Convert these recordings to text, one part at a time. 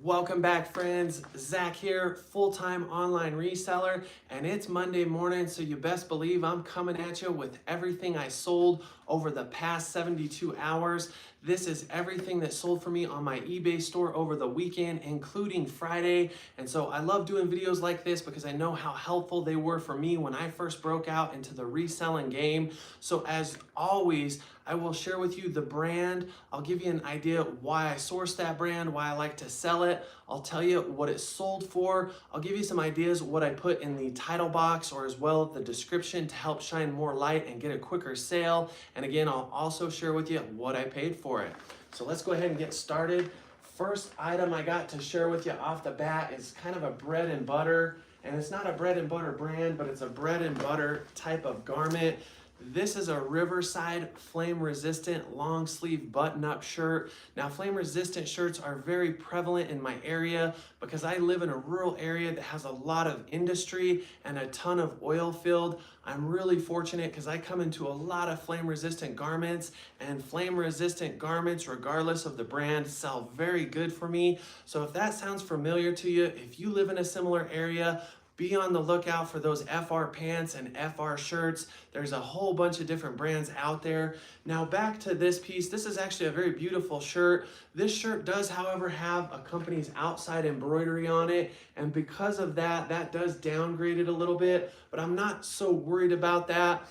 Welcome back, friends. Zach here, full-time online reseller, and it's Monday morning, so you best believe I'm coming at you with everything I sold over the past 72 hours. This is everything that sold for me on my eBay store over the weekend, including Friday. And so I love doing videos like this because I know how helpful they were for me when I first broke out into the reselling game. So as always, I will share with you the brand. I'll give you an idea why I sourced that brand, why I like to sell it. I'll tell you what it sold for. I'll give you some ideas what I put in the title box or as well the description to help shine more light and get a quicker sale. And again, I'll also share with you what I paid for it. So let's go ahead and get started. First item I got to share with you off the bat is kind of a bread and butter. And it's not a bread and butter brand, but it's a bread and butter type of garment. This is a Riverside flame resistant long sleeve button up shirt. Now flame resistant shirts are very prevalent in my area because I live in a rural area that has a lot of industry and a ton of oil field. I'm really fortunate because I come into a lot of flame resistant garments, and flame resistant garments, regardless of the brand, sell very good for me. So if that sounds familiar to you, if you live in a similar area, be on the lookout for those FR pants and FR shirts. There's a whole bunch of different brands out there. Now back to this piece. This is actually a very beautiful shirt. This shirt does, however, have a company's outside embroidery on it. And because of that, that does downgrade it a little bit, but I'm not so worried about that.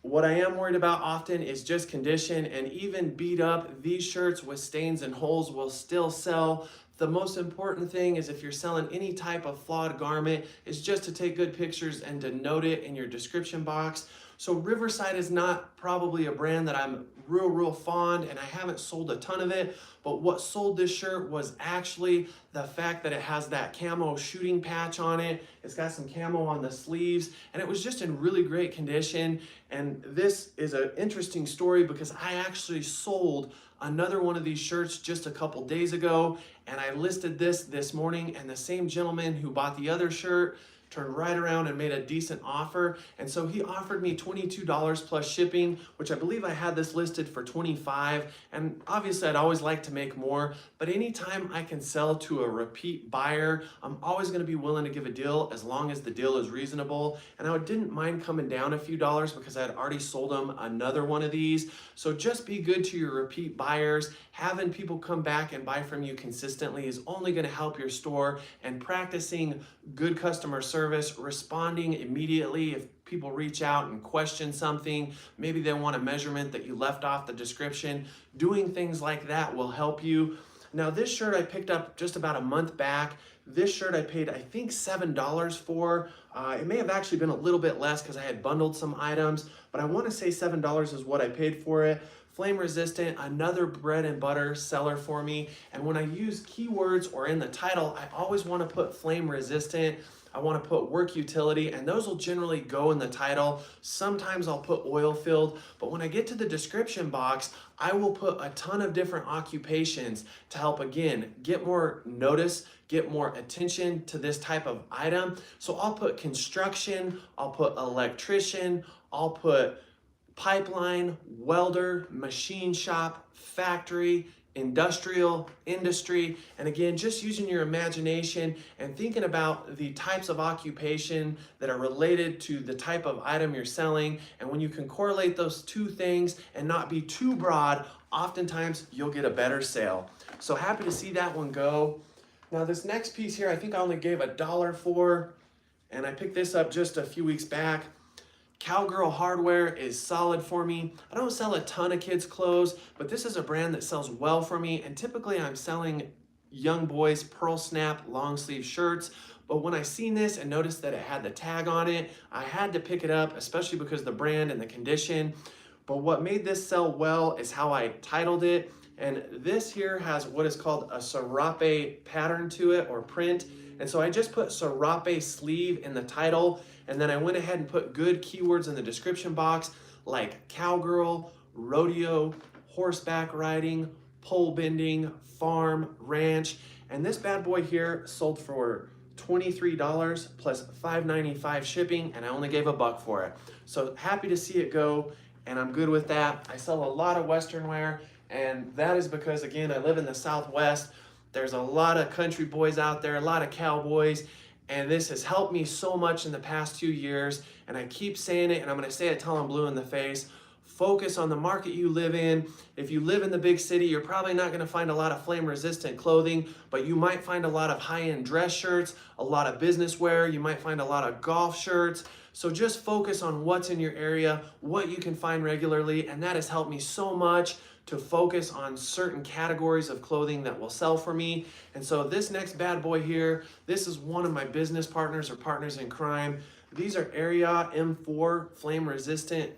What I am worried about often is just condition, and even beat up, these shirts with stains and holes will still sell. The most important thing is if you're selling any type of flawed garment is just to take good pictures and to note it in your description box. So Riverside is not probably a brand that I'm real fond, and I haven't sold a ton of it, but what sold this shirt was actually the fact that it has that camo shooting patch on it. It's got some camo on the sleeves, and it was just in really great condition. And this is an interesting story because I actually sold another one of these shirts just a couple days ago, and I listed this morning, and the same gentleman who bought the other shirt turned right around and made a decent offer. And so he offered me $22 plus shipping, which I believe I had this listed for $25. And obviously I'd always like to make more, but anytime I can sell to a repeat buyer, I'm always gonna be willing to give a deal as long as the deal is reasonable. And I didn't mind coming down a few dollars because I had already sold them another one of these. So just be good to your repeat buyers. Having people come back and buy from you consistently is only gonna help your store, and practicing good customer service, responding immediately if people reach out and question something, maybe they want a measurement that you left off the description, doing things like that will help you. Now this shirt I picked up just about a month back. This shirt I paid, I think, $7 for. It may have actually been a little bit less because I had bundled some items, but I want to say $7 is what I paid for it. Flame resistant, another bread and butter seller for me. And when I use keywords or in the title, I always want to put flame resistant. I want to put work utility, and those will generally go in the title. Sometimes I'll put oil filled, but when I get to the description box, I will put a ton of different occupations to help, again, get more notice, get more attention to this type of item. So I'll put construction, I'll put electrician, I'll put pipeline, welder, machine shop, factory, industrial, industry, and again, just using your imagination and thinking about the types of occupation that are related to the type of item you're selling. And when you can correlate those two things and not be too broad, oftentimes you'll get a better sale. So happy to see that one go. Now this next piece here, I think I only gave $1 for, and I picked this up just a few weeks back. Cowgirl Hardware is solid for me. I don't sell a ton of kids' clothes, but this is a brand that sells well for me, and typically I'm selling young boys pearl snap long sleeve shirts. But when I seen this and noticed that it had the tag on it, I had to pick it up, especially because of the brand and the condition. But what made this sell well is how I titled it. And this here has what is called a serape pattern to it, or print. And so I just put serape sleeve in the title, and then I went ahead and put good keywords in the description box like cowgirl, rodeo, horseback riding, pole bending, farm, ranch. And this bad boy here sold for $23 plus $5.95 shipping, and I only gave $1 for it. So happy to see it go, and I'm good with that. I sell a lot of Western wear, and that is because, again, I live in the Southwest. There's a lot of country boys out there, a lot of cowboys, and this has helped me so much in the past 2 years. And I keep saying it, and I'm going to say it till I'm blue in the face. Focus on the market you live in. If you live in the big city, you're probably not going to find a lot of flame resistant clothing, but you might find a lot of high-end dress shirts, a lot of business wear. You might find a lot of golf shirts. So just focus on what's in your area, what you can find regularly, and that has helped me so much to focus on certain categories of clothing that will sell for me. And so this next bad boy here, this is one of my business partners or partners in crime. These are Area M4 flame resistant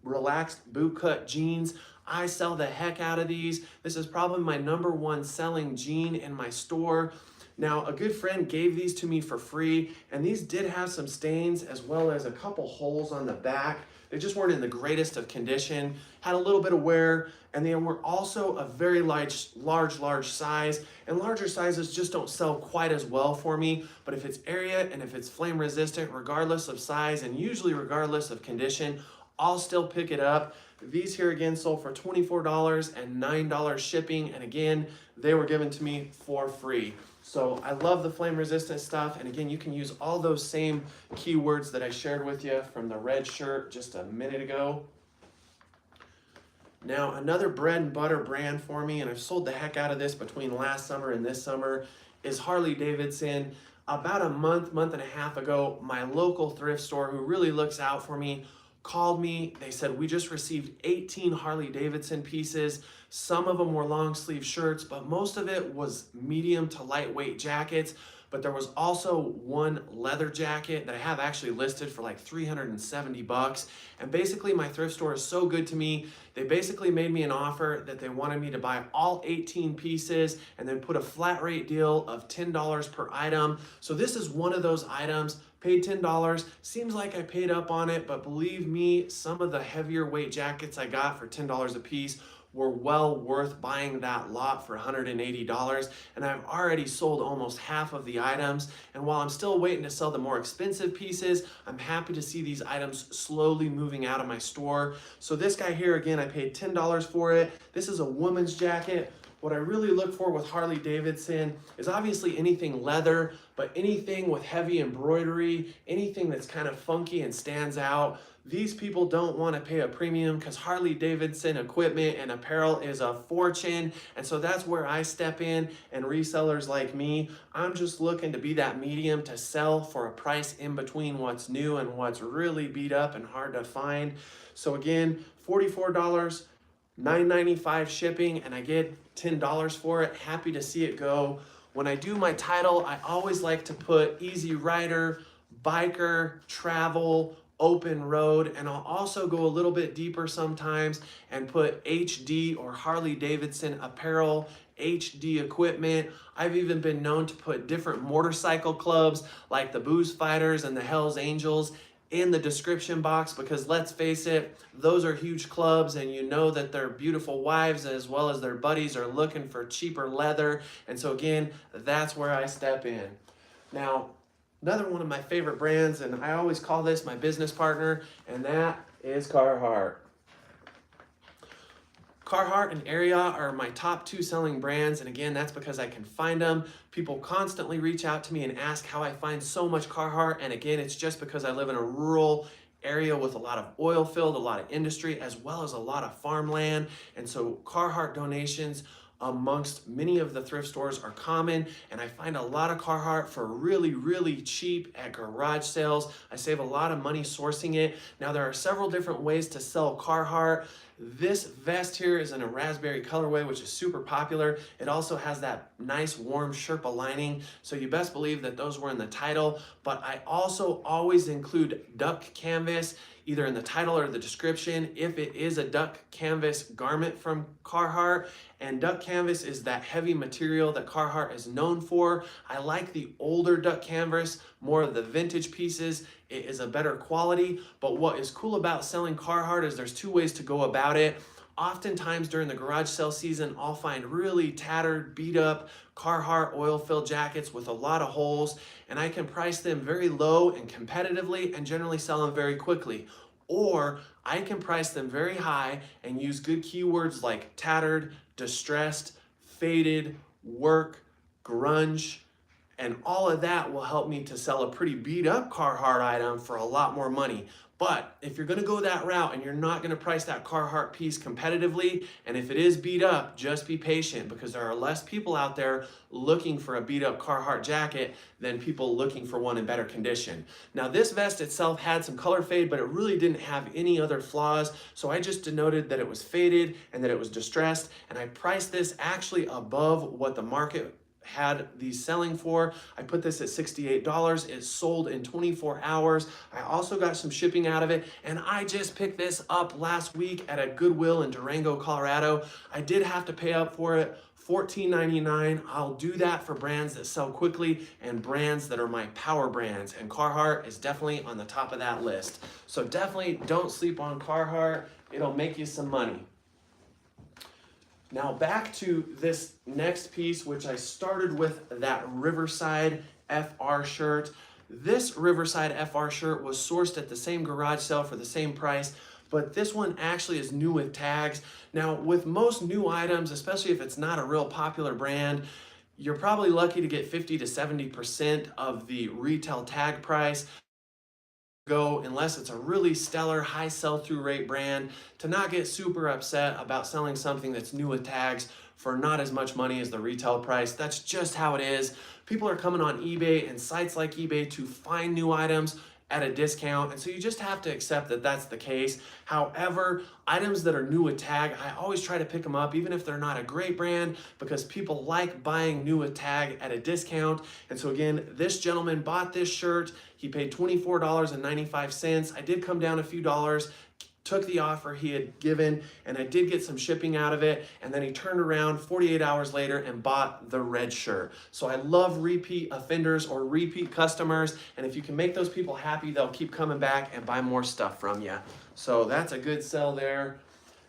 relaxed boot cut jeans. I sell the heck out of these. This is probably my #1 selling jean in my store. Now, a good friend gave these to me for free, and these did have some stains as well as a couple holes on the back. They just weren't in the greatest of condition, had a little bit of wear, and they were also a very large size, and larger sizes just don't sell quite as well for me. But if it's Area and if it's flame resistant, regardless of size and usually regardless of condition, I'll still pick it up. These here again sold for $24 and $9 shipping, and again, they were given to me for free. So I love the flame resistant stuff, and again, you can use all those same keywords that I shared with you from the red shirt just a minute ago. Now, another bread and butter brand for me, and I've sold the heck out of this between last summer and this summer, is Harley Davidson. About a month and a half ago, my local thrift store, who really looks out for me, called me. They said, we just received 18 Harley Davidson pieces. Some of them were long sleeve shirts, but most of it was medium to lightweight jackets. But there was also one leather jacket that I have actually listed for like 370 bucks. And basically my thrift store is so good to me. They basically made me an offer that they wanted me to buy all 18 pieces and then put a flat rate deal of $10 per item. So this is one of those items. Paid $10. Seems like I paid up on it, but believe me, some of the heavier weight jackets I got for $10 a piece were well worth buying that lot for $180, and I've already sold almost half of the items. And while I'm still waiting to sell the more expensive pieces, I'm happy to see these items slowly moving out of my store. So this guy here, again, I paid $10 for it. This is a woman's jacket. What I really look for with Harley Davidson is obviously anything leather, but anything with heavy embroidery, anything that's kind of funky and stands out. These people don't want to pay a premium because Harley Davidson equipment and apparel is a fortune. And so that's where I step in, and resellers like me, I'm just looking to be that medium to sell for a price in between what's new and what's really beat up and hard to find. So again, $44, $9.95 shipping, and I get $10 for it. Happy to see it go. When I do my title, I always like to put easy rider, biker, travel, open road, and I'll also go a little bit deeper sometimes and put HD or Harley Davidson apparel, HD equipment. I've even been known to put different motorcycle clubs like the Booze Fighters and the Hells Angels in the description box, because let's face it, those are huge clubs, and you know that their beautiful wives as well as their buddies are looking for cheaper leather. And so again, that's where I step in. Now, another one of my favorite brands, and I always call this my business partner, and that is Carhartt. Carhartt and Area are my top 2 selling brands, and again, that's because I can find them. People constantly reach out to me and ask how I find so much Carhartt, and again, it's just because I live in a rural area with a lot of oil field, a lot of industry, as well as a lot of farmland, and so Carhartt donations amongst many of the thrift stores are common, and I find a lot of Carhartt for really, really cheap at garage sales. I save a lot of money sourcing it. Now, there are several different ways to sell Carhartt. This vest here is in a raspberry colorway, which is super popular. It also has that nice warm Sherpa lining, so you best believe that those were in the title. But I also always include duck canvas, either in the title or the description, if it is a duck canvas garment from Carhartt. And duck canvas is that heavy material that Carhartt is known for. I like the older duck canvas, more of the vintage pieces. It is a better quality, but what is cool about selling Carhartt is there's 2 ways to go about it. Oftentimes during the garage sale season, I'll find really tattered, beat up Carhartt oil-filled jackets with a lot of holes, and I can price them very low and competitively and generally sell them very quickly. Or I can price them very high and use good keywords like tattered, distressed, faded, work, grunge, and all of that will help me to sell a pretty beat up Carhartt item for a lot more money. But if you're gonna go that route and you're not gonna price that Carhartt piece competitively, and if it is beat up, just be patient, because there are less people out there looking for a beat up Carhartt jacket than people looking for one in better condition. Now this vest itself had some color fade, but it really didn't have any other flaws. So I just denoted that it was faded and that it was distressed. And I priced this actually above what the market had these selling for. I put this at $68. It sold in 24 hours. I also got some shipping out of it, and I just picked this up last week at a Goodwill in Durango, Colorado. I did have to pay up for it, $14.99. I'll do that for brands that sell quickly and brands that are my power brands, and Carhartt is definitely on the top of that list. So definitely don't sleep on Carhartt. It'll make you some money. Now back to this next piece, which I started with that Riverside FR shirt. This Riverside FR shirt was sourced at the same garage sale for the same price, but this one actually is new with tags. Now with most new items, especially if it's not a real popular brand, you're probably lucky to get 50 to 70% of the retail tag price. Unless it's a really stellar high sell-through rate brand, to not get super upset about selling something that's new with tags for not as much money as the retail price. That's just how it is. People are coming on eBay and sites like eBay to find new items at a discount, and so you just have to accept that that's the case. However, items that are new with tag, I always try to pick them up even if they're not a great brand, because people like buying new with tag at a discount. And so again, this gentleman bought this shirt. He paid $24.95. I did come down a few dollars, took the offer he had given, and I did get some shipping out of it, and then he turned around 48 hours later and bought the red shirt. So I love repeat offenders or repeat customers, and if you can make those people happy, they'll keep coming back and buy more stuff from you. So that's a good sell there.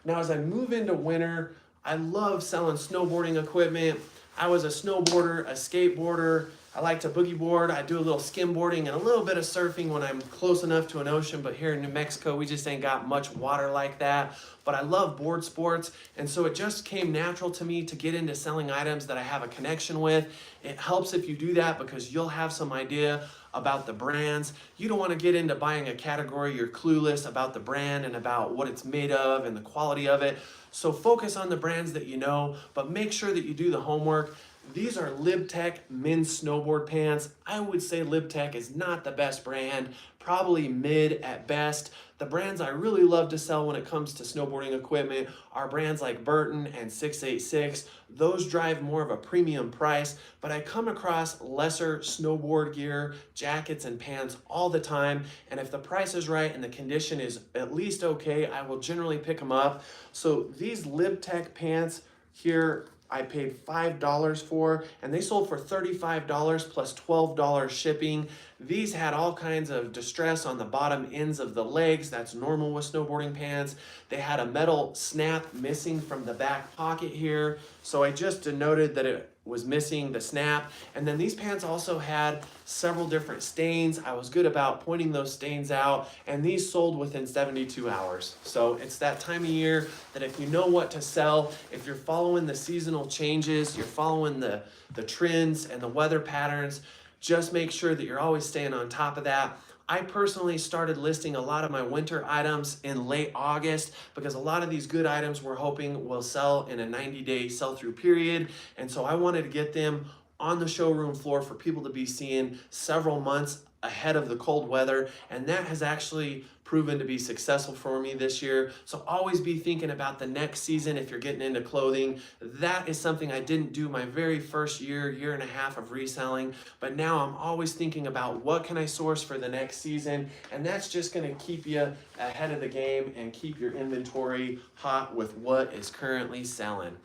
Now as I move into winter, I love selling snowboarding equipment. I was a snowboarder, a skateboarder. I like to boogie board. I do a little skimboarding and a little bit of surfing when I'm close enough to an ocean, but here in New Mexico, we just ain't got much water like that. But I love board sports, and so it just came natural to me to get into selling items that I have a connection with. It helps if you do that because you'll have some idea about the brands. You don't want to get into buying a category you're clueless about the brand and about what it's made of and the quality of it. So focus on the brands that you know, but make sure that you do the homework. These are LibTech men's snowboard pants. I would say LibTech is not the best brand, probably mid at best. The brands I really love to sell when it comes to snowboarding equipment are brands like Burton and 686. Those drive more of a premium price, but I come across lesser snowboard gear, jackets, and pants all the time. And if the price is right and the condition is at least okay, I will generally pick them up. So these LibTech pants here, I paid $5 for, and they sold for $35 plus $12 shipping. These had all kinds of distress on the bottom ends of the legs. That's normal with snowboarding pants. They had a metal snap missing from the back pocket here. So I just denoted that it was missing the snap. And then these pants also had several different stains. I was good about pointing those stains out, and these sold within 72 hours. So it's that time of year that if you know what to sell, if you're following the seasonal changes, you're following the trends and the weather patterns, just make sure that you're always staying on top of that. I personally started listing a lot of my winter items in late August because a lot of these good items we're hoping will sell in a 90-day sell-through period. And so I wanted to get them on the showroom floor for people to be seeing several months ahead of the cold weather, and that has actually proven to be successful for me this year. So always be thinking about the next season if you're getting into clothing. That is something I didn't do my very first year and a half of reselling, but now I'm always thinking about what can I source for the next season, and that's just gonna keep you ahead of the game and keep your inventory hot with what is currently selling.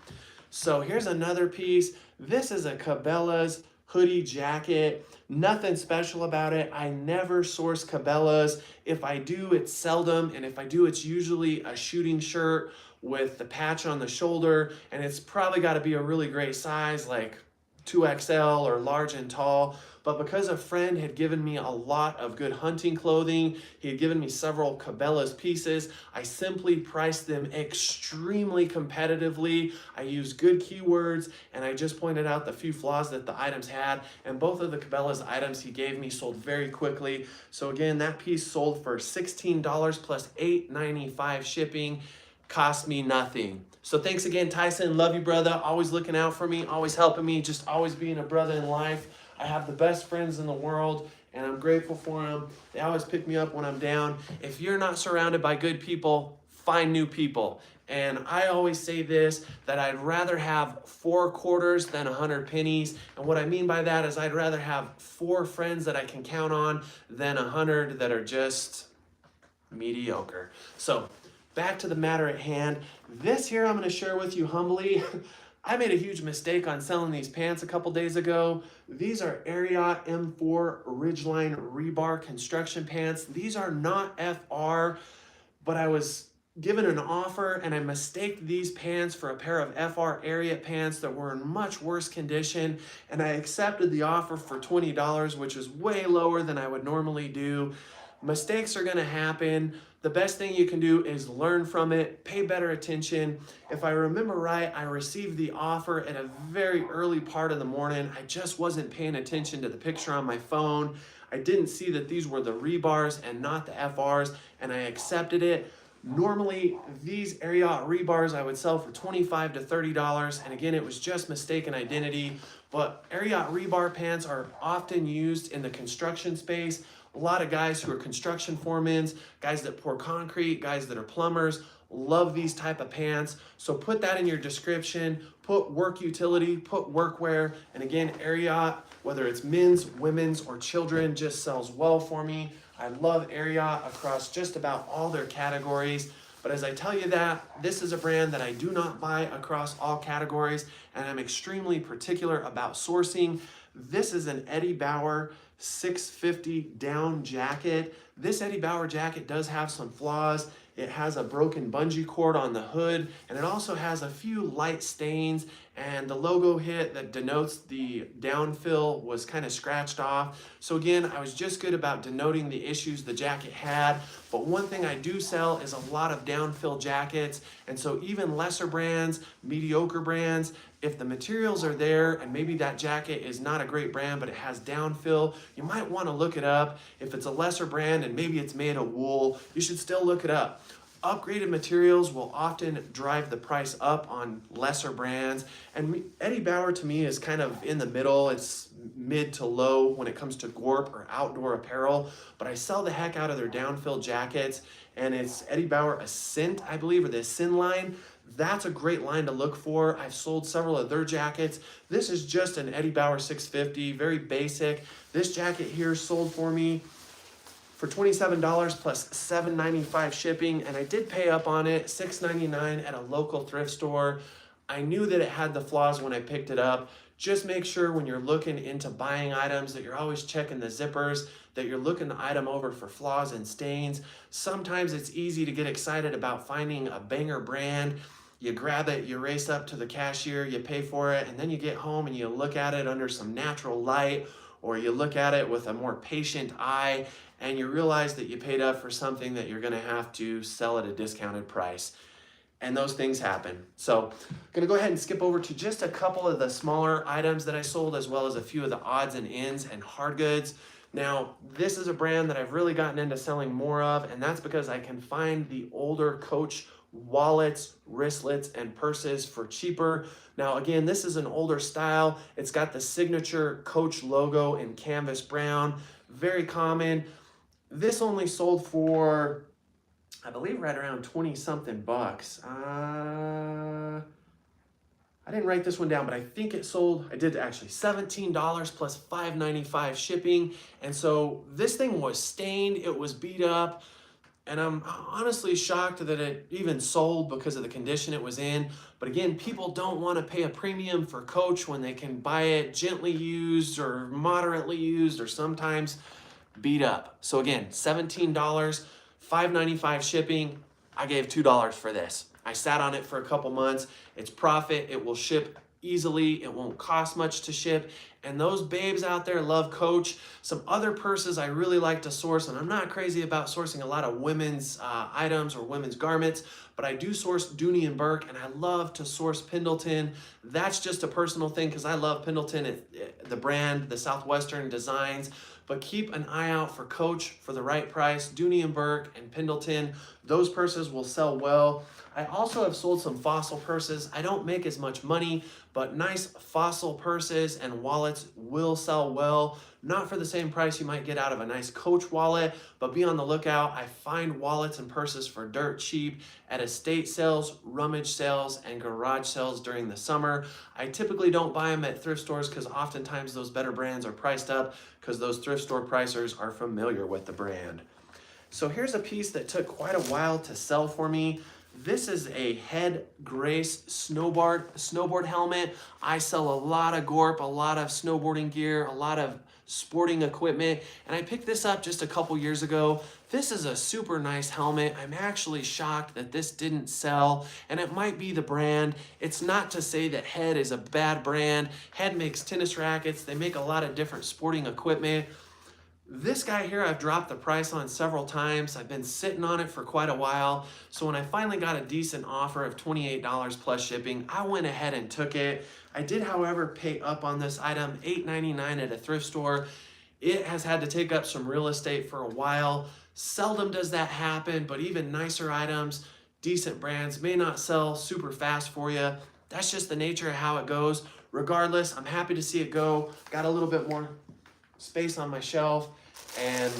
So here's another piece. This is a Cabela's hoodie jacket. Nothing special about it. I never source Cabela's. If I do, it's seldom, and if I do, it's usually a shooting shirt with the patch on the shoulder, and it's probably got to be a really great size, like 2XL or large and tall, but because a friend had given me a lot of good hunting clothing, he had given me several Cabela's pieces, I simply priced them extremely competitively. I used good keywords, and I just pointed out the few flaws that the items had, and both of the Cabela's items he gave me sold very quickly. So again, that piece sold for $16 plus $8.95 shipping, cost me nothing. So thanks again, Tyson. Love you, brother. Always looking out for me, always helping me, just always being a brother in life. I have the best friends in the world, and I'm grateful for them. They always pick me up when I'm down. If you're not surrounded by good people, find new people. And I always say this, that I'd rather have 4 quarters than 100 pennies. And what I mean by that is I'd rather have 4 friends that I can count on than 100 that are just mediocre. So back to the matter at hand. This here I'm going to share with you humbly. I made a huge mistake on selling these pants a couple days ago. These are Ariat M4 Ridgeline Rebar construction pants. These are not FR, but I was given an offer and I mistaked these pants for a pair of FR Ariat pants that were in much worse condition, and I accepted the offer for $20, which is way lower than I would normally do. Mistakes are going to happen. The best thing you can do is learn from it, pay better attention. If I remember right, I received the offer at a very early part of the morning. I just wasn't paying attention to the picture on my phone. I didn't see that these were the rebars and not the FRs, and I accepted it. Normally, these Ariat rebars I would sell for $25 to $30, and again, it was just mistaken identity. But Ariat rebar pants are often used in the construction space. A lot of guys who are construction foremen, guys that pour concrete, guys that are plumbers, love these type of pants. So put that in your description, put work utility, put workwear, and again, Ariat, whether it's men's, women's, or children, just sells well for me. I love Ariat across just about all their categories. But as I tell you that, this is a brand that I do not buy across all categories, and I'm extremely particular about sourcing. This is an Eddie Bauer 650 down jacket. This Eddie Bauer jacket does have some flaws. It has a broken bungee cord on the hood, and it also has a few light stains, and the logo hit that denotes the downfill was kind of scratched off. So again, I was just good about denoting the issues the jacket had, but one thing I do sell is a lot of downfill jackets, and so even lesser brands, mediocre brands, if the materials are there and maybe that jacket is not a great brand but it has downfill, you might want to look it up. If it's a lesser brand and maybe it's made of wool, you should still look it up. Upgraded materials will often drive the price up on lesser brands, and Eddie Bauer to me is kind of in the middle. It's mid to low when it comes to GORP or outdoor apparel, but I sell the heck out of their downfill jackets, and it's Eddie Bauer Ascent, I believe, or the Ascent line. That's a great line to look for. I've sold several of their jackets. This is just an Eddie Bauer 650, very basic. This jacket here sold for me for $27 plus $7.95 shipping, and I did pay up on it, $6.99 at a local thrift store. I knew that it had the flaws when I picked it up. Just make sure when you're looking into buying items that you're always checking the zippers, that you're looking the item over for flaws and stains. Sometimes it's easy to get excited about finding a banger brand. You grab it, you race up to the cashier, you pay for it, and then you get home and you look at it under some natural light, or you look at it with a more patient eye, and you realize that you paid up for something that you're gonna have to sell at a discounted price. And those things happen. So I'm gonna go ahead and skip over to just a couple of the smaller items that I sold, as well as a few of the odds and ends and hard goods. Now, this is a brand that I've really gotten into selling more of, and that's because I can find the older Coach wallets, wristlets, and purses for cheaper. Now, again, this is an older style. It's got the signature Coach logo in canvas brown, very common. This only sold for, I believe, right around 20 something bucks. I didn't write this one down, but I think it sold, I did actually, $17 plus $5.95 shipping. And so this thing was stained, it was beat up, and I'm honestly shocked that it even sold because of the condition it was in. But again, people don't want to pay a premium for Coach when they can buy it gently used or moderately used or sometimes beat up. So again, $17, $5.95 shipping. I gave $2 for this. I sat on it for a couple months. It's profit. It will ship easily. It won't cost much to ship. And those babes out there love Coach. Some other purses I really like to source, and I'm not crazy about sourcing a lot of women's items or women's garments, but I do source Dooney and Burke, and I love to source Pendleton. That's just a personal thing because I love Pendleton, the brand, the Southwestern designs. But keep an eye out for Coach for the right price. Dooney and Burke and Pendleton, those purses will sell well. I also have sold some Fossil purses. I don't make as much money, but nice Fossil purses and wallets will sell well. Not for the same price you might get out of a nice Coach wallet, but be on the lookout. I find wallets and purses for dirt cheap at estate sales, rummage sales, and garage sales during the summer. I typically don't buy them at thrift stores because oftentimes those better brands are priced up because those thrift store pricers are familiar with the brand. So here's a piece that took quite a while to sell for me. This is a Head Grace snowboard helmet. I sell a lot of Gorp, a lot of snowboarding gear, a lot of sporting equipment, and I picked this up just a couple years ago. This is a super nice helmet. I'm actually shocked that this didn't sell, and it might be the brand. It's not to say that Head is a bad brand. Head makes tennis rackets. They make a lot of different sporting equipment. This guy here, I've dropped the price on several times. I've been sitting on it for quite a while. So when I finally got a decent offer of $28 plus shipping, I went ahead and took it. I did, however, pay up on this item, $8.99 at a thrift store. It has had to take up some real estate for a while. Seldom does that happen, but even nicer items, decent brands may not sell super fast for you. That's just the nature of how it goes. Regardless, I'm happy to see it go. Got a little bit more space on my shelf, and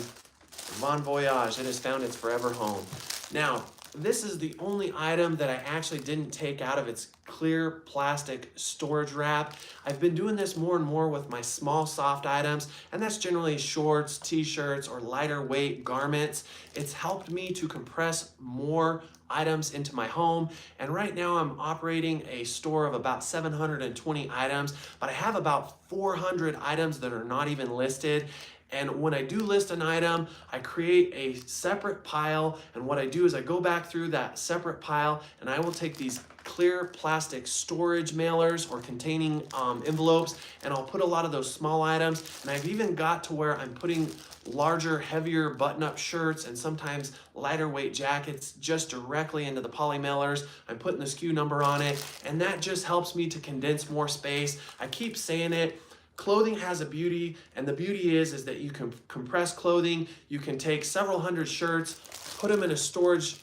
bon voyage, it has found its forever home. Now, this is the only item that I actually didn't take out of its clear plastic storage wrap. I've been doing this more and more with my small soft items, and that's generally shorts, t-shirts, or lighter weight garments. It's helped me to compress more items into my home, and right now I'm operating a store of about 720 items, but I have about 400 items that are not even listed. And when I do list an item, I create a separate pile, and what I do is I go back through that separate pile and I will take these clear plastic storage mailers or containing envelopes, and I'll put a lot of those small items, and I've even got to where I'm putting larger, heavier button-up shirts and sometimes lighter weight jackets just directly into the poly mailers. I'm putting the SKU number on it, and that just helps me to condense more space. I keep saying it. Clothing has a beauty, and the beauty is that you can compress clothing. You can take several hundred shirts, put them in a storage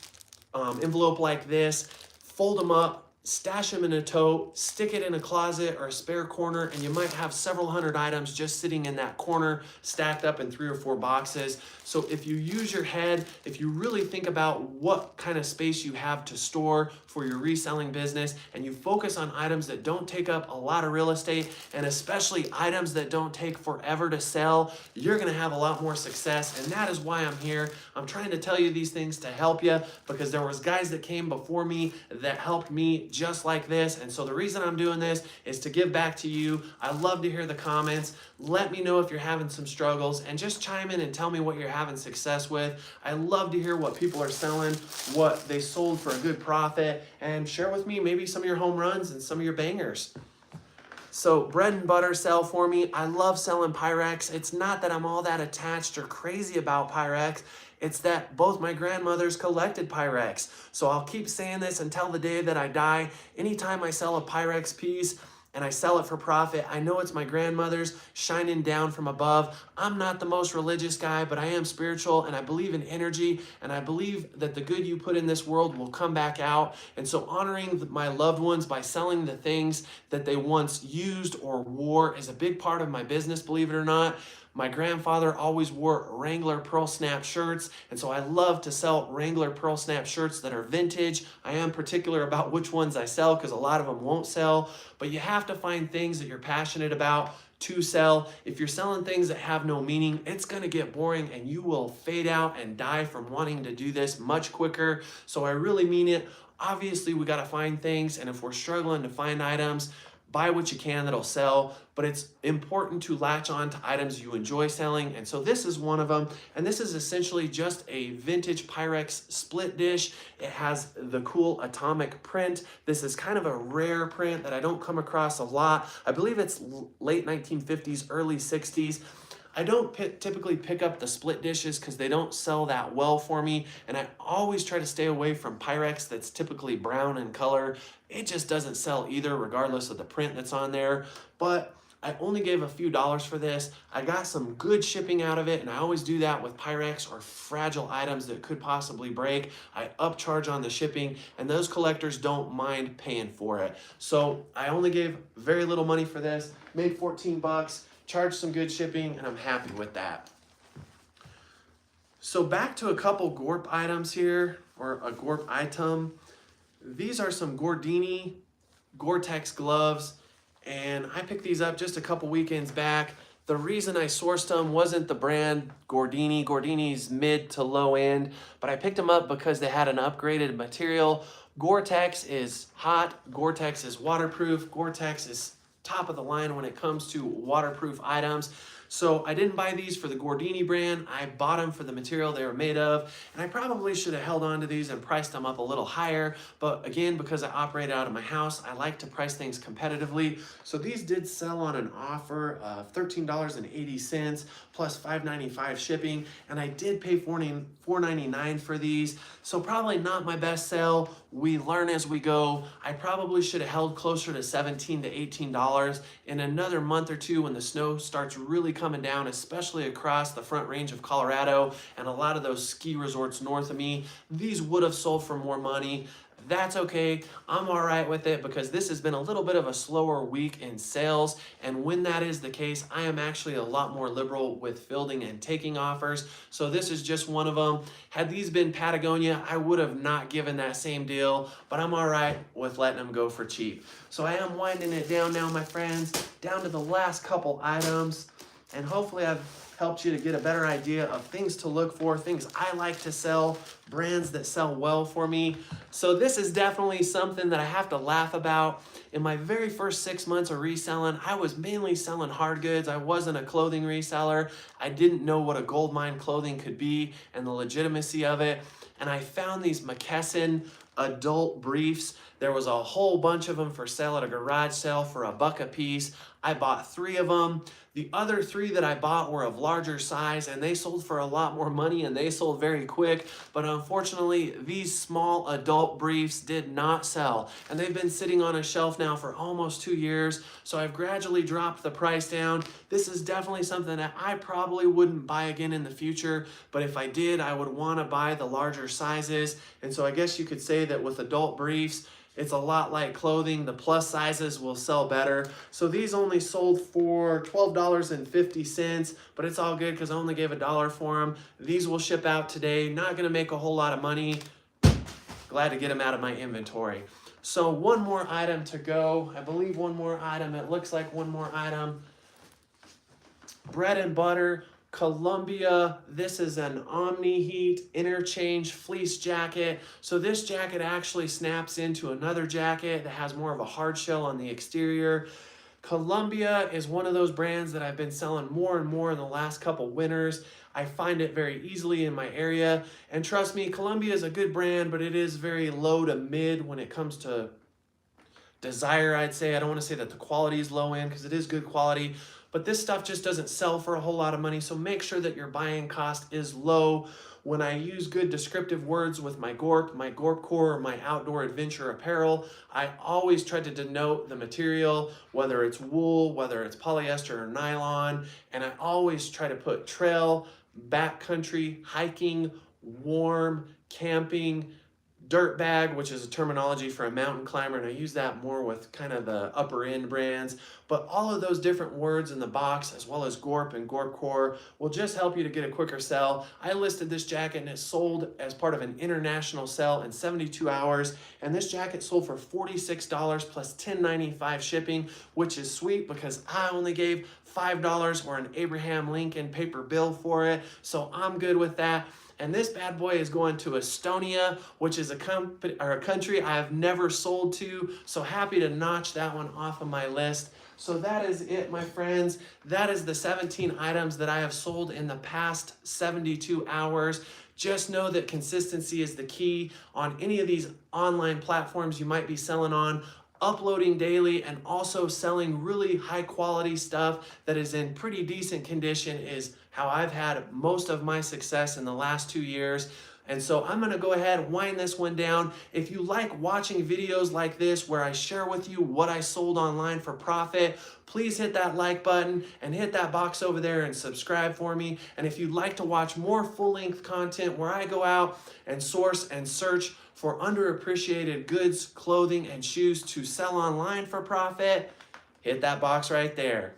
envelope like this, fold them up, stash them in a tote, stick it in a closet or a spare corner, and you might have several hundred items just sitting in that corner, stacked up in 3 or 4 boxes. So if you use your head, if you really think about what kind of space you have to store for your reselling business, and you focus on items that don't take up a lot of real estate, and especially items that don't take forever to sell, you're gonna have a lot more success, and that is why I'm here. I'm trying to tell you these things to help you, because there was guys that came before me that helped me just like this, and so the reason I'm doing this is to give back to you. I love to hear the comments. Let me know if you're having some struggles, and just chime in and tell me what you're having success with. I love to hear what people are selling, what they sold for a good profit, and share with me maybe some of your home runs and some of your bangers. So bread and butter sell for me. I love selling Pyrex. It's not that I'm all that attached or crazy about Pyrex. It's that both my grandmothers collected Pyrex. So I'll keep saying this until the day that I die. Anytime I sell a Pyrex piece and I sell it for profit, I know it's my grandmother's shining down from above. I'm not the most religious guy, but I am spiritual, and I believe in energy, and I believe that the good you put in this world will come back out. And so honoring my loved ones by selling the things that they once used or wore is a big part of my business, believe it or not. My grandfather always wore Wrangler Pearl Snap shirts, and so I love to sell Wrangler Pearl Snap shirts that are vintage. I am particular about which ones I sell because a lot of them won't sell, but you have to find things that you're passionate about to sell. If you're selling things that have no meaning, it's going to get boring and you will fade out and die from wanting to do this much quicker. So I really mean it. Obviously, we got to find things, and if we're struggling to find items, buy what you can that'll sell, but it's important to latch on to items you enjoy selling. And so this is one of them. And this is essentially just a vintage Pyrex split dish. It has the cool atomic print. This is kind of a rare print that I don't come across a lot. I believe it's late 1950s, early 60s. I don't typically pick up the split dishes because they don't sell that well for me, and I always try to stay away from Pyrex that's typically brown in color. It just doesn't sell either, regardless of the print that's on there. But I only gave a few dollars for this. I got some good shipping out of it, and I always do that with Pyrex or fragile items that could possibly break. I upcharge on the shipping, and those collectors don't mind paying for it. So I only gave very little money for this, made 14 bucks. Charged some good shipping, and I'm happy with that. So back to a couple Gorp items here, or a Gorp item. These are some Gordini Gore-Tex gloves, and I picked these up just a couple weekends back. The reason I sourced them wasn't the brand Gordini. Gordini's mid to low end, but I picked them up because they had an upgraded material. Gore-Tex is hot, Gore-Tex is waterproof, Gore-Tex is top of the line when it comes to waterproof items. So I didn't buy these for the Gordini brand. I bought them for the material they were made of, and I probably should have held on to these and priced them up a little higher. But again, because I operate out of my house, I like to price things competitively. So these did sell on an offer of $13.80 plus $5.95 shipping, and I did pay $4.99 for these. So probably not my best sell. We learn as we go. I probably should have held closer to $17 to $18. In another month or two, when the snow starts really coming down, especially across the Front Range of Colorado and a lot of those ski resorts north of me, these would have sold for more money. That's okay. I'm all right with it because this has been a little bit of a slower week in sales. And when that is the case, I am actually a lot more liberal with fielding and taking offers. So this is just one of them. Had these been Patagonia, I would have not given that same deal, but I'm all right with letting them go for cheap. So I am winding it down now, my friends, down to the last couple items. And hopefully I've helped you to get a better idea of things to look for, things I like to sell, brands that sell well for me. So this is definitely something that I have to laugh about. In my very first 6 months of reselling, I was mainly selling hard goods. I wasn't a clothing reseller. I didn't know what a gold mine clothing could be and the legitimacy of it. And I found these McKesson adult briefs. There was a whole bunch of them for sale at a garage sale for $1 a piece. I bought 3 of them. The other 3 that I bought were of larger size, and they sold for a lot more money, and they sold very quick. But unfortunately, these small adult briefs did not sell, and they've been sitting on a shelf now for almost 2 years. So I've gradually dropped the price down. This is definitely something that I probably wouldn't buy again in the future, but if I did, I would want to buy the larger sizes. And so I guess you could say that with adult briefs, it's a lot like clothing. The plus sizes will sell better. So these only sold for $12.50, but it's all good because I only gave $1 for them. These will ship out today. Not going to make a whole lot of money. Glad to get them out of my inventory. So one more item to go. I believe one more item. It looks like one more item. Bread and butter. Columbia, this is an Omni Heat Interchange fleece jacket. So this jacket actually snaps into another jacket that has more of a hard shell on the exterior. Columbia is one of those brands that I've been selling more and more in the last couple winters. I find it very easily in my area. And trust me, Columbia is a good brand, but it is very low to mid when it comes to desire, I'd say. I don't want to say that the quality is low end because it is good quality. But this stuff just doesn't sell for a whole lot of money, so make sure that your buying cost is low. When I use good descriptive words with my Gorp Core, or my outdoor adventure apparel, I always try to denote the material, whether it's wool, whether it's polyester or nylon, and I always try to put trail, backcountry, hiking, warm, camping, dirt bag, which is a terminology for a mountain climber, and I use that more with kind of the upper end brands. But all of those different words in the box, as well as Gorp and Gorp Core, will just help you to get a quicker sell. I listed this jacket and it sold as part of an international sell in 72 hours, and this jacket sold for $46 plus $10.95 shipping, which is sweet because I only gave $5 or an Abraham Lincoln paper bill for it, so I'm good with that. And this bad boy is going to Estonia, which is a country I have never sold to. So happy to notch that one off of my list. So that is it, my friends. That is the 17 items that I have sold in the past 72 hours. Just know that consistency is the key on any of these online platforms you might be selling on. Uploading daily and also selling really high quality stuff that is in pretty decent condition is how I've had most of my success in the last 2 years. And so I'm gonna go ahead and wind this one down. If you like watching videos like this where I share with you what I sold online for profit, please hit that like button and hit that box over there and subscribe for me. And if you'd like to watch more full-length content where I go out and source and search for underappreciated goods, clothing, and shoes to sell online for profit, hit that box right there.